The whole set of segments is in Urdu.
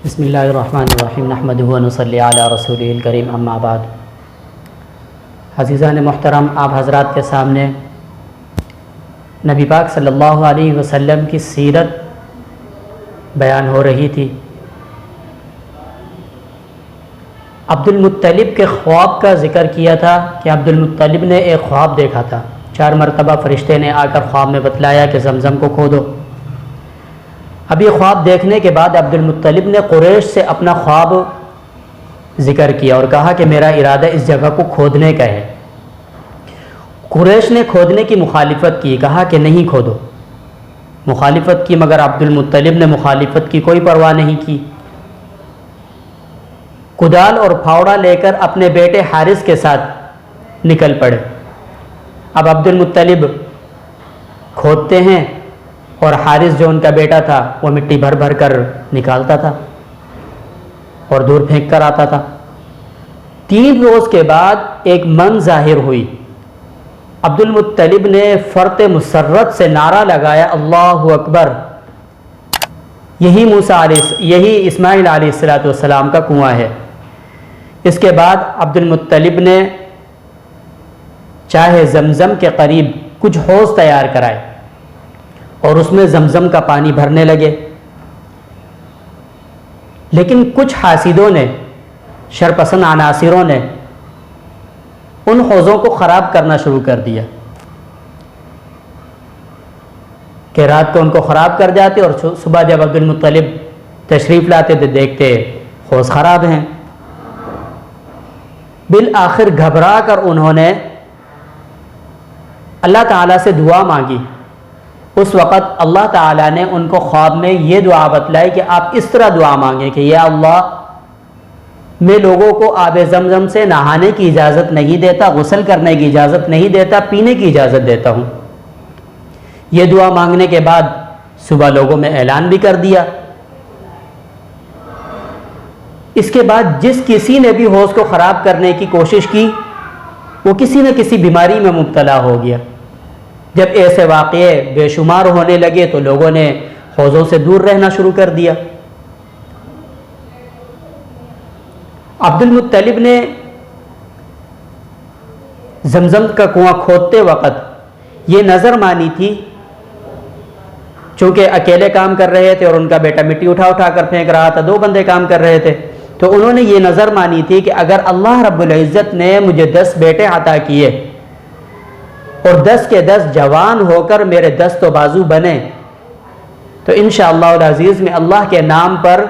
بسم اللہ الرحمن الرحیم نحمدہ و نصلی علی رسولہ الکریم اما بعد۔ عزیزان محترم، آپ حضرات کے سامنے نبی پاک صلی اللہ علیہ وسلم کی سیرت بیان ہو رہی تھی۔ عبد المطلب کے خواب کا ذکر کیا تھا کہ عبد المطلب نے ایک خواب دیکھا تھا۔ 4 مرتبہ فرشتے نے آ کر خواب میں بتلایا کہ زمزم کو کھودو۔ اب یہ خواب دیکھنے کے بعد عبد المطلب نے قریش سے اپنا خواب ذکر کیا اور کہا کہ میرا ارادہ اس جگہ کو کھودنے کا ہے۔ قریش نے کھودنے کی مخالفت کی، کہا کہ نہیں کھودو، مخالفت کی، مگر عبد المطلب نے مخالفت کی کوئی پرواہ نہیں کی۔ کدال اور پھاوڑا لے کر اپنے بیٹے حارث کے ساتھ نکل پڑے۔ اب عبد المطلب کھودتے ہیں اور حارث جو ان کا بیٹا تھا وہ مٹی بھر بھر کر نکالتا تھا اور دور پھینک کر آتا تھا۔ 3 روز کے بعد ایک من ظاہر ہوئی۔ عبد المطلب نے فرط مسرت سے نعرہ لگایا، اللہ اکبر، یہی اسماعیل علیہ السلام کا کنواں ہے۔ اس کے بعد عبد المطلب نے چاہے زمزم کے قریب کچھ حوض تیار کرائے اور اس میں زمزم کا پانی بھرنے لگے، لیکن کچھ حاسدوں نے، شرپسند عناصروں نے ان حوضوں کو خراب کرنا شروع کر دیا کہ رات کو ان کو خراب کر جاتے اور صبح جب عبد المطلب تشریف لاتے تو دیکھتے حوض خراب ہیں۔ بالآخر گھبرا کر انہوں نے اللہ تعالیٰ سے دعا مانگی۔ اس وقت اللہ تعالیٰ نے ان کو خواب میں یہ دعا بتلائی کہ آپ اس طرح دعا مانگیں کہ یا اللہ، میں لوگوں کو آب زمزم سے نہانے کی اجازت نہیں دیتا، غسل کرنے کی اجازت نہیں دیتا، پینے کی اجازت دیتا ہوں۔ یہ دعا مانگنے کے بعد صبح لوگوں میں اعلان بھی کر دیا۔ اس کے بعد جس کسی نے بھی حوض کو خراب کرنے کی کوشش کی وہ کسی نہ کسی بیماری میں مبتلا ہو گیا۔ جب ایسے واقعے بے شمار ہونے لگے تو لوگوں نے حوضوں سے دور رہنا شروع کر دیا۔ عبد المطلب نے زمزم کا کنواں کھودتے وقت یہ نظر مانی تھی، چونکہ اکیلے کام کر رہے تھے اور ان کا بیٹا مٹی اٹھا اٹھا کر پھینک رہا تھا، 2 بندے کام کر رہے تھے، تو انہوں نے یہ نظر مانی تھی کہ اگر اللہ رب العزت نے مجھے 10 بیٹے عطا کیے اور 10 کے 10 جوان ہو کر میرے دست و بازو بنے تو انشاءاللہ العزیز میں اللہ کے نام پر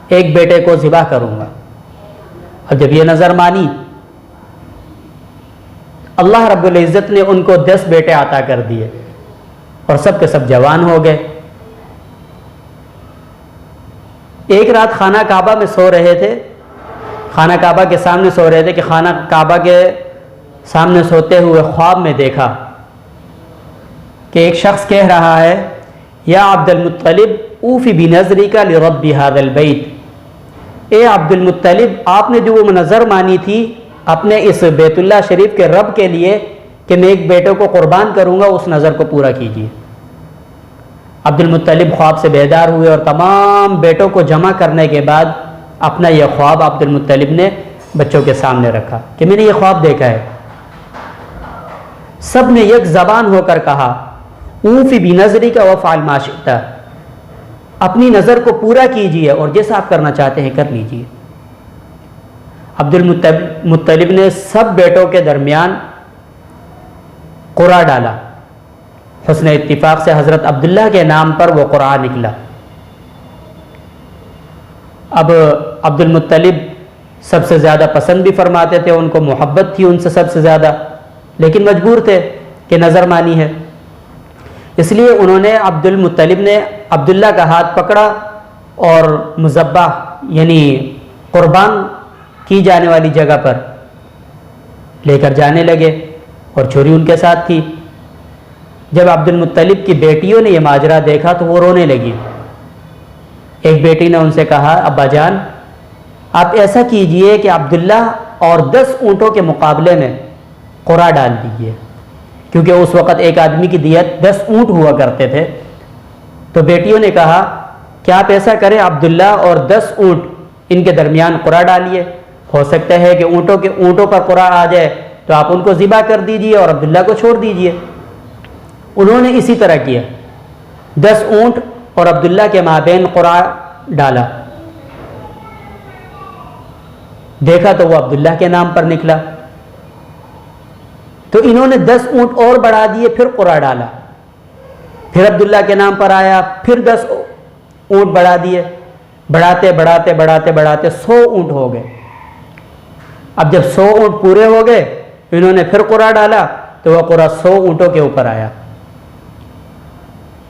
ایک بیٹے کو ذبح کروں گا۔ اور جب یہ نظر مانی، اللہ رب العزت نے ان کو 10 بیٹے عطا کر دیے اور سب کے سب جوان ہو گئے۔ ایک رات خانہ کعبہ میں سو رہے تھے، خانہ کعبہ کے سامنے سو رہے تھے کہ خانہ کعبہ کے سامنے سوتے ہوئے خواب میں دیکھا کہ ایک شخص کہہ رہا ہے، یا عبد المطلب اوفی بنظرک لرب ھذا البیت، اے عبد المطلب، آپ نے جو وہ نظر مانی تھی اپنے اس بیت اللہ شریف کے رب کے لیے کہ میں ایک بیٹے کو قربان کروں گا، اس نظر کو پورا کیجیے۔ عبد المطلب خواب سے بیدار ہوئے اور تمام بیٹوں کو جمع کرنے کے بعد اپنا یہ خواب عبد المطلب نے بچوں کے سامنے رکھا کہ میں نے یہ خواب دیکھا ہے۔ سب نے یک زبان ہو کر کہا، اوفی بنظرک وافعل ما شئت، اپنی نظر کو پورا کیجیے اور جیسا آپ کرنا چاہتے ہیں کر لیجیے۔ عبد المطلب نے سب بیٹوں کے درمیان قرعہ ڈالا، حسن اتفاق سے حضرت عبداللہ کے نام پر وہ قرعہ نکلا۔ اب عبد المطلب سب سے زیادہ پسند بھی فرماتے تھے، ان کو محبت تھی ان سے سب سے زیادہ، لیکن مجبور تھے کہ نظر مانی ہے، اس لیے انہوں نے عبد المطلب نے عبداللہ کا ہاتھ پکڑا اور مذبح یعنی قربان کی جانے والی جگہ پر لے کر جانے لگے اور چھری ان کے ساتھ تھی۔ جب عبد المطلب کی بیٹیوں نے یہ ماجرا دیکھا تو وہ رونے لگی۔ ایک بیٹی نے ان سے کہا، ابا جان، آپ ایسا کیجئے کہ عبداللہ اور 10 اونٹوں کے مقابلے میں قرعہ ڈال دیجئے، کیونکہ اس وقت ایک آدمی کی دیت 10 اونٹ ہوا کرتے تھے۔ تو بیٹیوں نے کہا کہ آپ ایسا کریں عبداللہ اور 10 اونٹ ان کے درمیان قرعہ ڈالیے، ہو سکتا ہے کہ اونٹوں پر قرعہ آ جائے تو آپ ان کو ذبح کر دیجئے اور عبداللہ کو چھوڑ دیجئے۔ انہوں نے اسی طرح کیا، 10 اونٹ اور عبداللہ کے مابین قرعہ ڈالا، دیکھا تو وہ عبداللہ کے نام پر نکلا، تو انہوں نے 10 اونٹ اور بڑھا دیے، پھر قرعہ ڈالا، پھر عبداللہ کے نام پر آیا، پھر 10 اونٹ بڑھا دیے، بڑھاتے بڑھاتے بڑھاتے بڑھاتے 100 اونٹ ہو گئے۔ اب جب 100 اونٹ پورے ہو گئے، انہوں نے پھر قرعہ ڈالا تو وہ قرعہ 100 اونٹوں کے اوپر آیا۔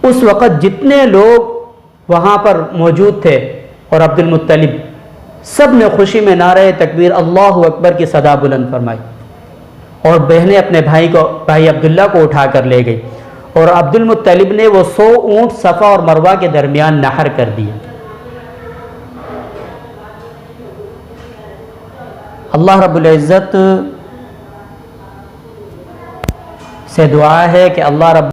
اس وقت جتنے لوگ وہاں پر موجود تھے اور عبد المطلب، سب نے خوشی میں نعرہ تکبیر اللہ اکبر کی صدا بلند فرمائی، اور بہنیں اپنے بھائی عبداللہ کو اٹھا کر لے گئی، اور عبد المطلب نے وہ 100 اونٹ صفا اور مروہ کے درمیان نحر کر دیے۔ اللہ رب العزت سے دعا ہے کہ اللہ رب